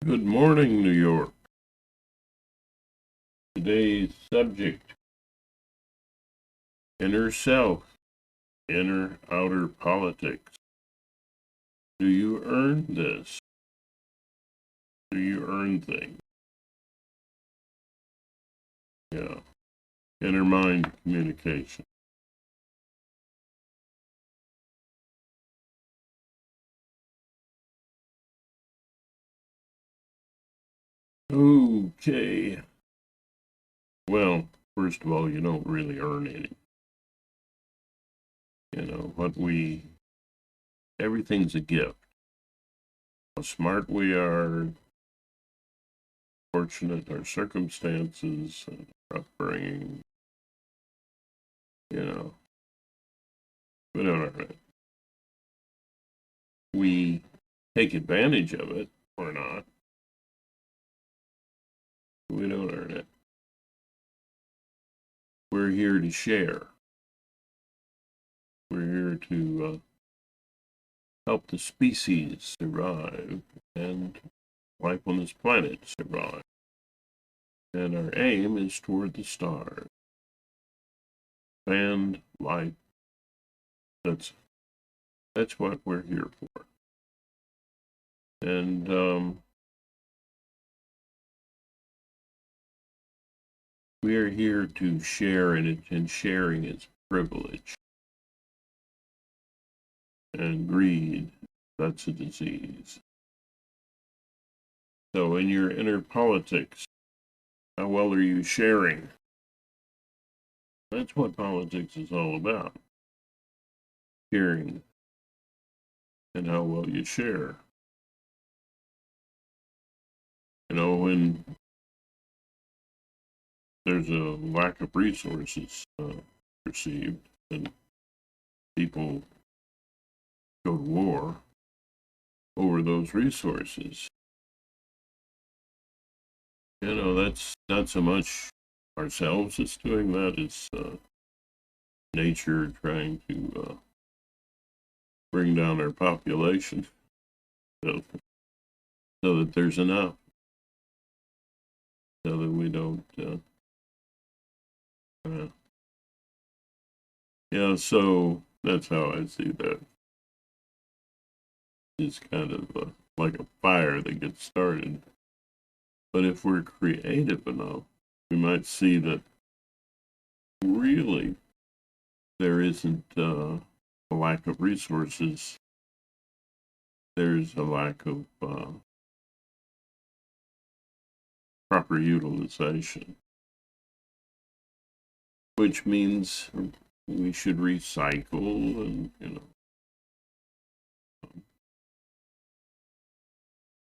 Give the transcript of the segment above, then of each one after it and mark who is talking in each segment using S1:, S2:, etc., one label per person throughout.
S1: Good morning, New York. Today's subject, inner self, inner outer politics. Do you earn this? Do you earn things? Yeah. Inner mind communication. Okay. Well, first of all, you don't really earn any. Everything's a gift. How smart we are, fortunate our circumstances, our upbringing, you know, we don't earn it. We take advantage of it or not. We don't earn it. We're here to share. We're here to help the species survive and life on this planet survive. And our aim is toward the stars. And life. That's what we're here for. And we are here to share, and sharing is privilege. And greed, that's a disease. So in your inner politics, how well are you sharing? That's what politics is all about. Sharing and how well you share. When there's a lack of resources perceived, and people go to war over those resources. That's not so much ourselves that's doing that, it's nature trying to bring down our population so that there's enough, so that we don't. So that's how I see that. It's kind of like a fire that gets started. But if we're creative enough, we might see that really there isn't a lack of resources. There's a lack of proper utilization, which means we should recycle and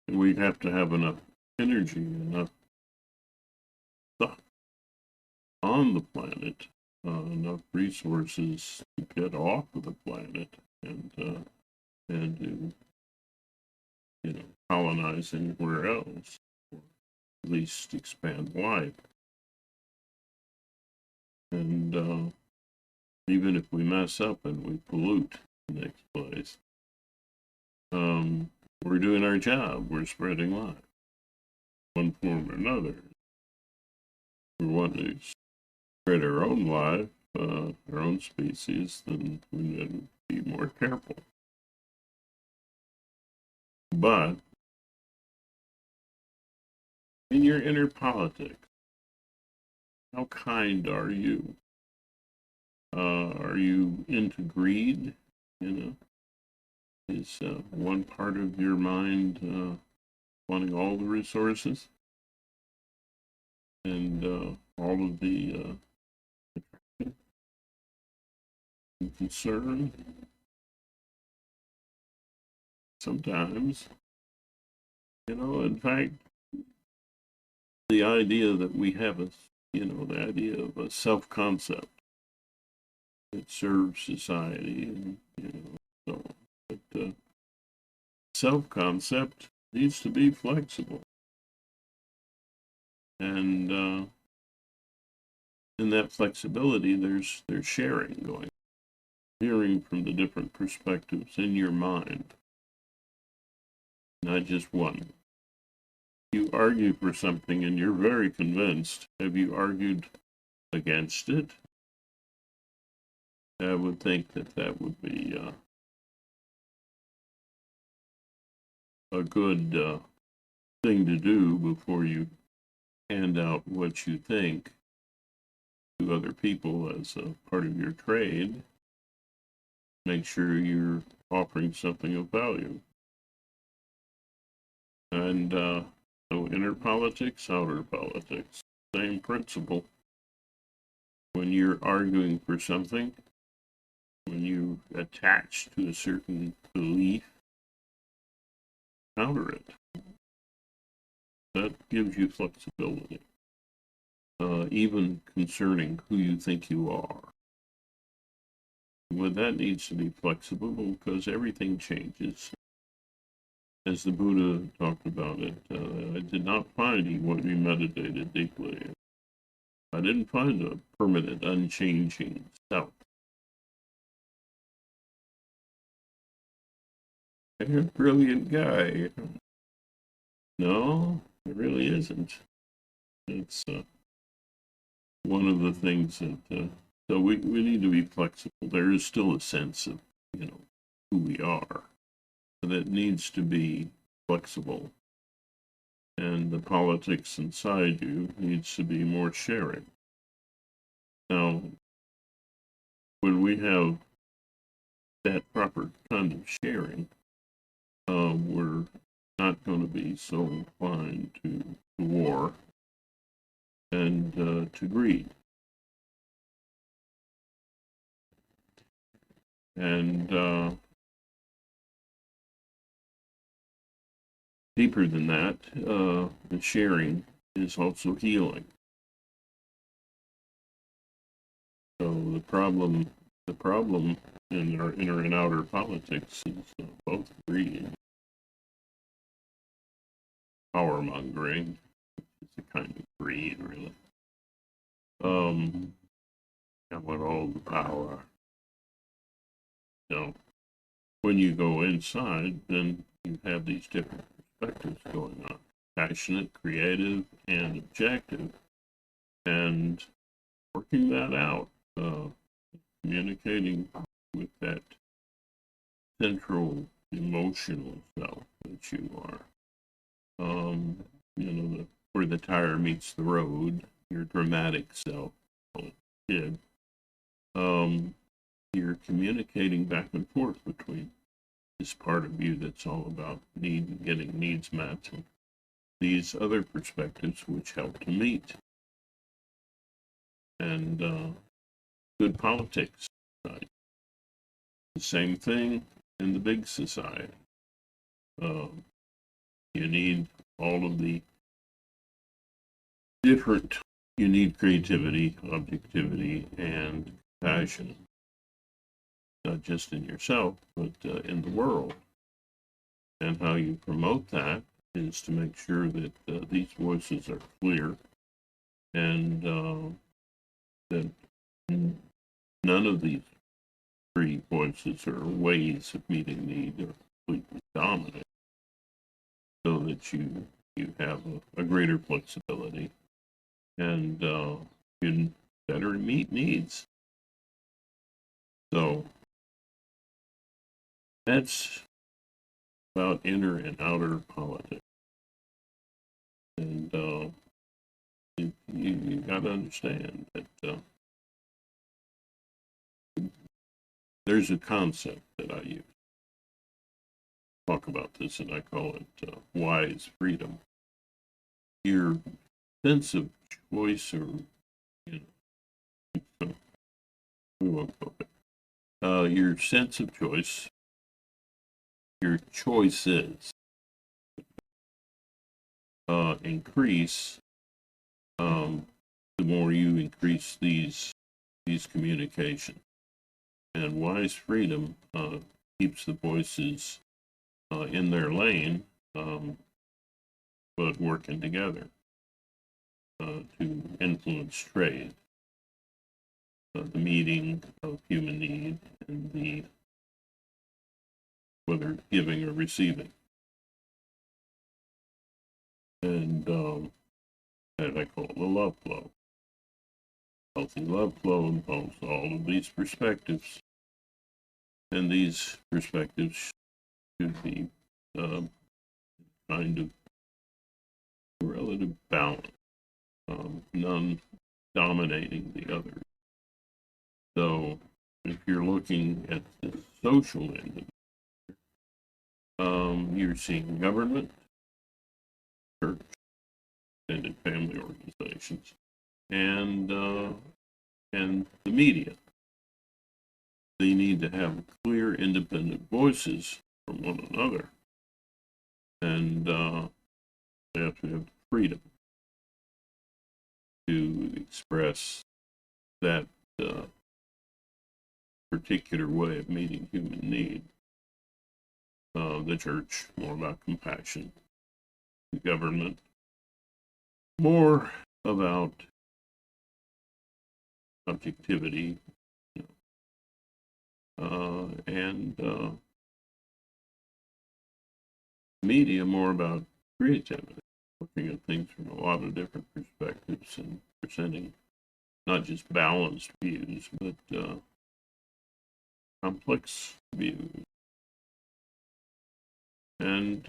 S1: we have to have enough energy, enough stuff on the planet, enough resources to get off of the planet and to colonize anywhere else, or at least expand life. And even if we mess up and we pollute the next place, we're doing our job. We're spreading life, one form or another. We want to spread our own life, our own species, then we need to be more careful. But in your inner politics, how kind are you? Are you into greed? Is one part of your mind wanting all the resources and all of the concern? Sometimes, in fact, the idea that we have the idea of a self-concept that serves society, and so on. But self-concept needs to be flexible, and in that flexibility, there's sharing going, hearing from the different perspectives in your mind, not just one. you argue for something and you're very convinced, have you argued against it? I would think that that would be a good thing to do before you hand out what you think to other people as a part of your trade. Make sure you're offering something of value. And so inner politics, outer politics, same principle. When you're arguing for something, when you attach to a certain belief, counter it. That gives you flexibility, even concerning who you think you are. But that needs to be flexible because everything changes. As the Buddha talked about it, I did not find what we meditated deeply. I didn't find a permanent, unchanging self. You're a brilliant guy. No, it really isn't. It's one of the things that, so we need to be flexible. There is still a sense of, who we are that needs to be flexible. And the politics inside you needs to be more sharing. Now, when we have that proper kind of sharing, we're not going to be so inclined to war and to greed. And deeper than that, the sharing is also healing. So the problem in our inner and outer politics is both greed, power mongering, which is a kind of greed, really. I want all the power. So when you go inside, then you have these different perspectives going on: passionate, creative, and objective, and working that out, communicating with that central emotional self that you are. Where the tire meets the road, your dramatic self, kid. You're communicating back and forth between this part of you that's all about need and getting needs met, and these other perspectives which help to meet. And good politics, right? The same thing in the big society. You need all of the different, you need creativity, objectivity, and compassion, not just in yourself, but in the world. And how you promote that is to make sure that these voices are clear and that none of these three voices or ways of meeting need are completely dominant, so that you have a greater flexibility and can better meet needs. So that's about inner and outer politics. And you got to understand that there's a concept that I use. Talk about this, and I call it wise freedom. Your sense of choice, or we won't go there. Your sense of choice, your choices increase the more you increase these communications. And wise freedom keeps the voices in their lane, but working together to influence trade, the meeting of human need, and the whether giving or receiving. And and that I call the love flow. Healthy love flow involves all of these perspectives, and these perspectives should be kind of relative balance, none dominating the other. So if you're looking at the social end of it, you're seeing government, church, extended family organizations, and the media. They need to have clear, independent voices from one another, and they have to have freedom to express that particular way of meeting human need. The church, more about compassion. The government, more about objectivity, and media, more about creativity, looking at things from a lot of different perspectives and presenting not just balanced views, but complex views. And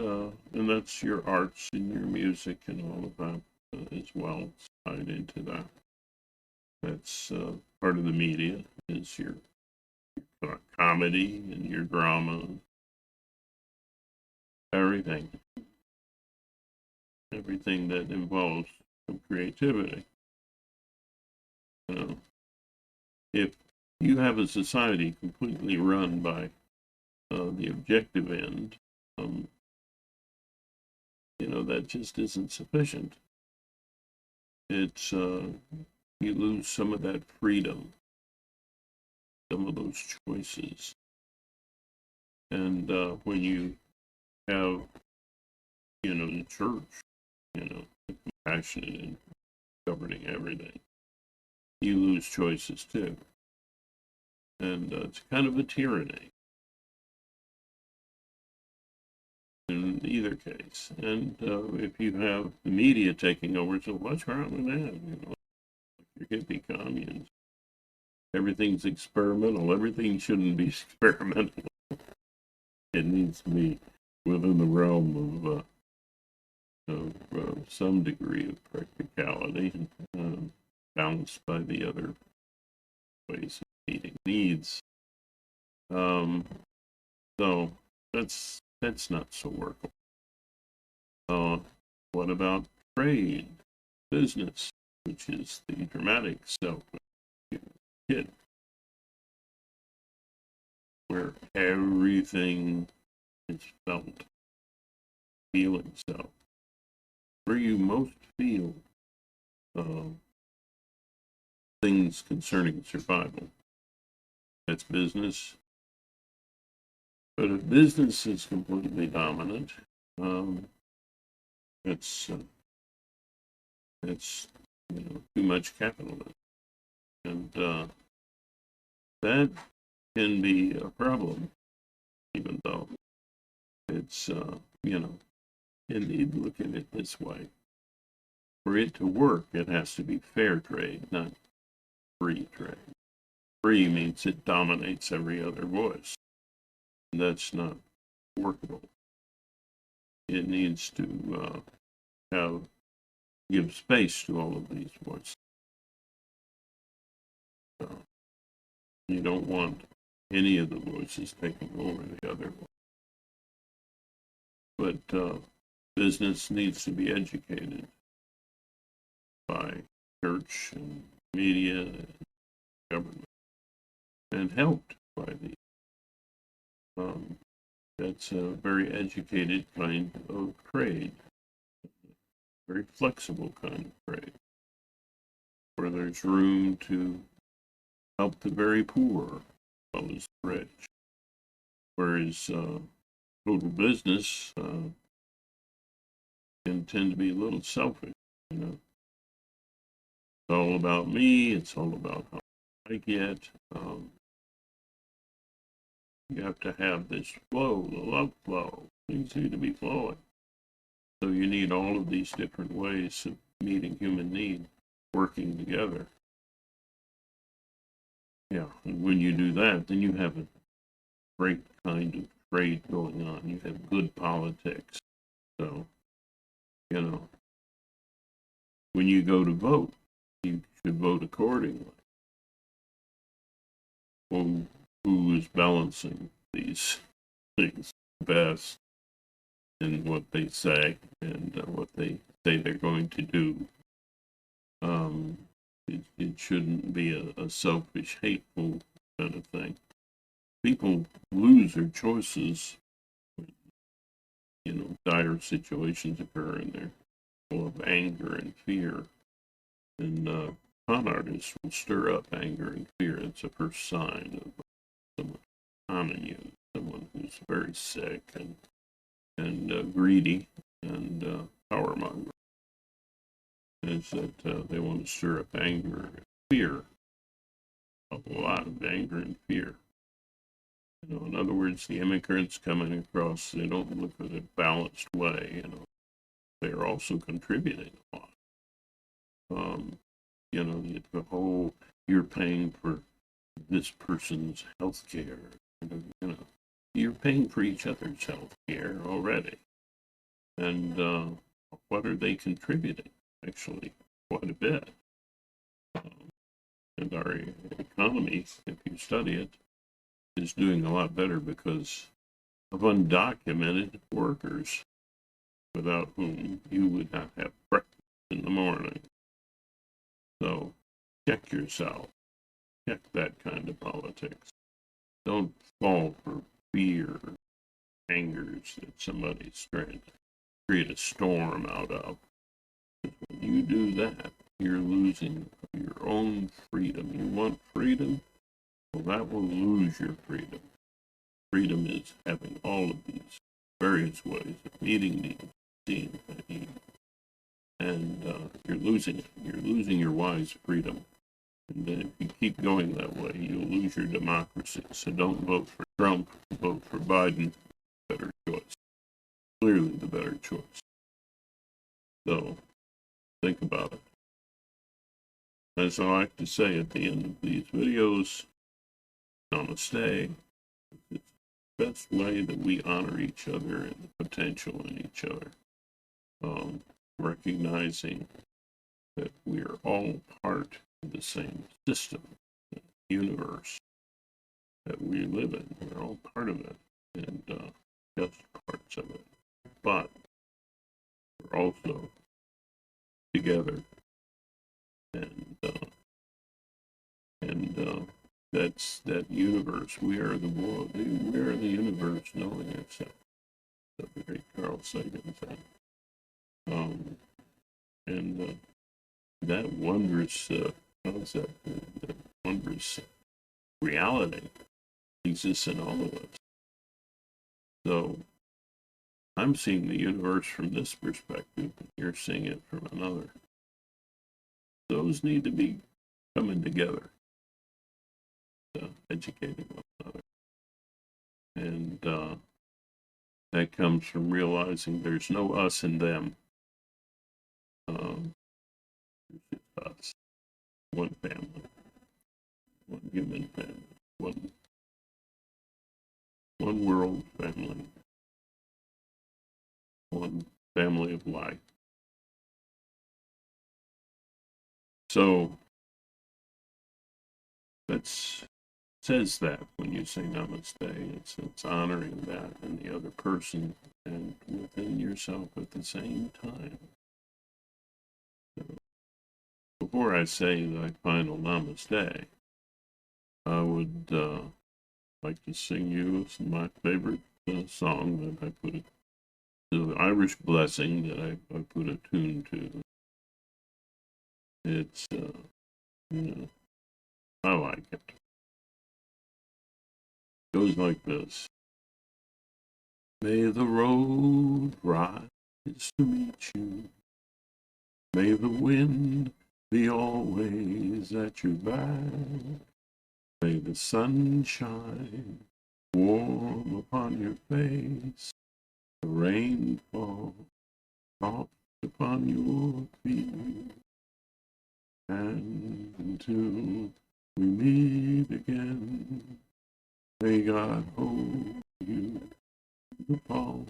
S1: that's your arts and your music and all of that as well. It's tied into that. That's part of the media is your comedy and your drama, everything that involves some creativity. If you have a society completely run by the objective end, that just isn't sufficient. It's you lose some of that freedom, some of those choices, and when you have, the church, compassionate and governing everything, you lose choices too, and it's kind of a tyranny in either case. And if you have the media taking over, so what's wrong with that? Your hippie communes, everything's experimental. Everything shouldn't be experimental. It needs to be within the realm of some degree of practicality, balanced by the other ways of meeting needs. So that's not so workable. What about trade, business, which is the dramatic self of the kid, where everything is felt, feeling self, where you most feel things concerning survival. That's business. But if business is completely dominant, it's too much capitalism, and that can be a problem, even though it's and you look at it this way: for it to work, it has to be fair trade, not free trade. Free means it dominates every other voice. That's not workable. It needs to give space to all of these voices. You don't want any of the voices taking over the other one. But business needs to be educated by church and media and government, and helped by the that's a very educated kind of trade, very flexible kind of trade, where there's room to help the very poor as well as the rich. Whereas total business can tend to be a little selfish, It's all about me, it's all about how I get. You have to have this flow, the love flow. Things need to be flowing. So you need all of these different ways of meeting human need working together. Yeah, and when you do that, then you have a great kind of trade going on. You have good politics. So, you know, when you go to vote, you should vote accordingly. Who is balancing these things best in what they say and what they say they're going to do? It shouldn't be a selfish, hateful kind of thing. People lose their choices when, dire situations occur and they're full of anger and fear. And con artists will stir up anger and fear. It's the first sign of someone conning you, someone who's very sick and greedy and power monger. Is that they want to stir up anger and fear, a lot of anger and fear. In other words, the immigrants coming across, they don't look at it a balanced way. They're also contributing a lot. The whole, you're paying for this person's health care. You're paying for each other's health care already. And what are they contributing? Actually, quite a bit. And our economy, if you study it, is doing a lot better because of undocumented workers, without whom you would not have breakfast in the morning. So check yourself. Check that kind of politics. Don't fall for fear, angers that somebody's trying to create a storm out of. When you do that, you're losing your own freedom. You want freedom? Well, that will lose your freedom. Freedom is having all of these various ways of meeting needs, seeing needs, and you're losing it. You're losing your wise freedom. And then if you keep going that way, you'll lose your democracy. So don't vote for Trump, vote for Biden. Better choice. Clearly the better choice. So think about it. As I like to say at the end of these videos, namaste. It's the best way that we honor each other and the potential in each other. Recognizing that we are all part of the same system, the universe that we live in. We're all part of it, and just parts of it. But we're also together, and that's that universe. We are the world. We are the universe, knowing ourselves. That's the great Carl Sagan said. And that wondrous concept, that wondrous reality exists in all of us. So I'm seeing the universe from this perspective, and you're seeing it from another. Those need to be coming together, educating one another. And that comes from realizing there's no us and them. It's us. One family. One human family. One world family. One family of life. So that says that when you say namaste, it's honoring that and the other person and within yourself at the same time. So before I say the final namaste, I would like to sing you my favorite song that I put it, the Irish Blessing that I put a tune to. It's, I like it. It goes like this. May the road rise to meet you. May the wind be always at your back. May the sun shine warm upon your face. The rain fall soft upon your feet. And until we meet again, may God hold you in the palm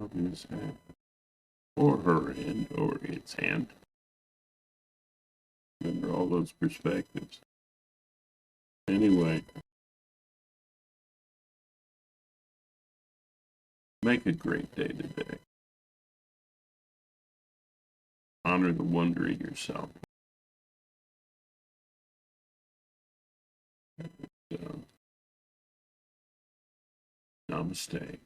S1: of his hand, or her hand, or its hand. Remember all those perspectives. Anyway, make a great day today. Honor the wonder in yourself. Namaste.